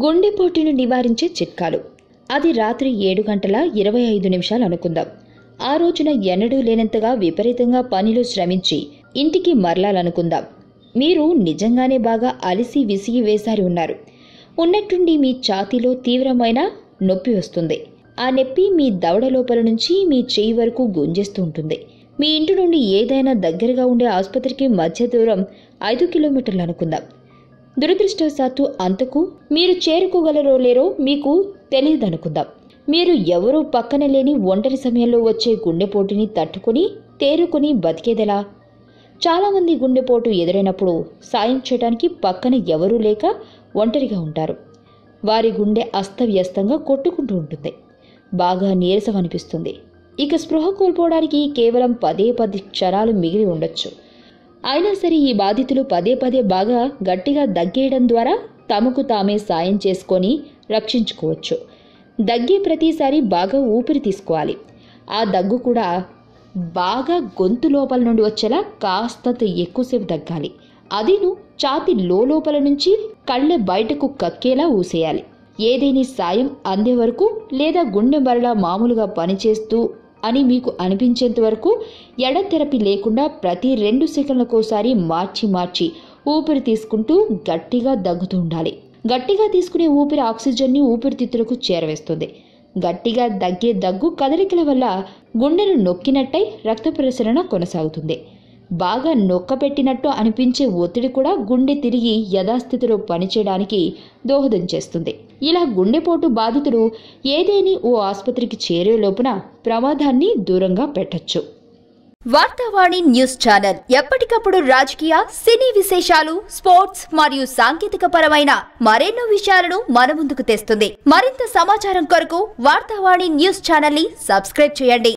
గుండెపోటును నివారించే చిట్కాలు. అది రాత్రి 7:25 అనుకుందాం. ఆ రోజున ఎన్నడూ లేనంతగా విపరీతంగా పనిలో శ్రమించి ఇంటికి మరలాలనుకుందాం. మీరు నిజంగానే బాగా అలిసి విసిగి వేసారి ఉన్నారు. ఉన్నట్టుండి మీ ఛాతీలో తీవ్రమైన నొప్పి వస్తుంది. ఆ నొప్పి మీ దవడ లోపల నుంచి మీ చెయ్యి వరకు గుంజేస్తూ ఉంటుంది. మీ ఇంటి నుండి ఏదైనా దగ్గరగా ఉండే ఆసుపత్రికి మధ్య దూరం 5 కిలోమీటర్లు అనుకుందాం. దురదృష్టవశాత్తు అంతకు మీరు చేరుకోగలరో లేరో మీకు తెలియదనుకుందాం. మీరు ఎవరూ పక్కన లేని ఒంటరి సమయంలో వచ్చే గుండెపోటుని తట్టుకుని తేరుకుని బతికేదెలా? చాలామంది గుండెపోటు ఎదురైనప్పుడు సాయం చేయడానికి పక్కన ఎవరూ లేక ఒంటరిగా ఉంటారు. వారి గుండె అస్తవ్యస్తంగా కొట్టుకుంటూ ఉంటుంది. బాగా నీరసం అనిపిస్తుంది. ఇక స్పృహ కోల్పోవడానికి కేవలం 10 క్షణాలు మిగిలి ఉండొచ్చు. అయినా సరే ఈ బాధితులు పదే బాగా గట్టిగా దగ్గేయడం ద్వారా తమకు తామే సాయం చేసుకొని రక్షించుకోవచ్చు. దగ్గే ప్రతిసారి బాగా ఊపిరి తీసుకోవాలి. ఆ దగ్గు కూడా బాగా గొంతు లోపల నుండి వచ్చేలా కాస్తంత ఎక్కువసేపు దగ్గాలి. అదిను ఛాతీ లోపల నుంచి కళ్ళె బయటకు కక్కేలా ఊసేయాలి. ఏదేని సాయం అందే వరకు లేదా గుండె మరలా మామూలుగా పనిచేస్తూ అని మీకు అనిపించేంత వరకు ఎడతెరపి లేకుండా ప్రతి 2 సెకన్లకోసారి మార్చి ఊపిరి తీసుకుంటూ గట్టిగా దగ్గుతూ ఉండాలి. గట్టిగా తీసుకునే ఊపిరి ఆక్సిజన్ని ఊపిరితిత్తులకు చేరవేస్తుంది. గట్టిగా దగ్గే దగ్గు కదలికల వల్ల గుండెను నొక్కినట్టయి రక్త ప్రసరణ కొనసాగుతుంది. బాగా నొక్కపెట్టినట్టు అనిపించే ఒత్తిడి కూడా గుండె తిరిగి యథాస్థితిలో పనిచేయడానికి దోహదం చేస్తుంది. ఇలా గుండెపోటు బాధితులు ఏదేని ఓ ఆసుపత్రికి చేరే లోపున ప్రమాదాన్ని దూరంగా పెట్టొచ్చు. వార్తావాణి న్యూస్ ఛానల్ ఎప్పటికప్పుడు రాజకీయ, సినీ విశేషాలు, స్పోర్ట్స్ మరియు సాంకేతిక పరమైన మరెన్నో విషయాలను మన ముందుకు తెస్తుంది. మరింత సమాచారం కొరకు వార్తావాణి న్యూస్ ఛానల్ ని సబ్స్క్రైబ్ చేయండి.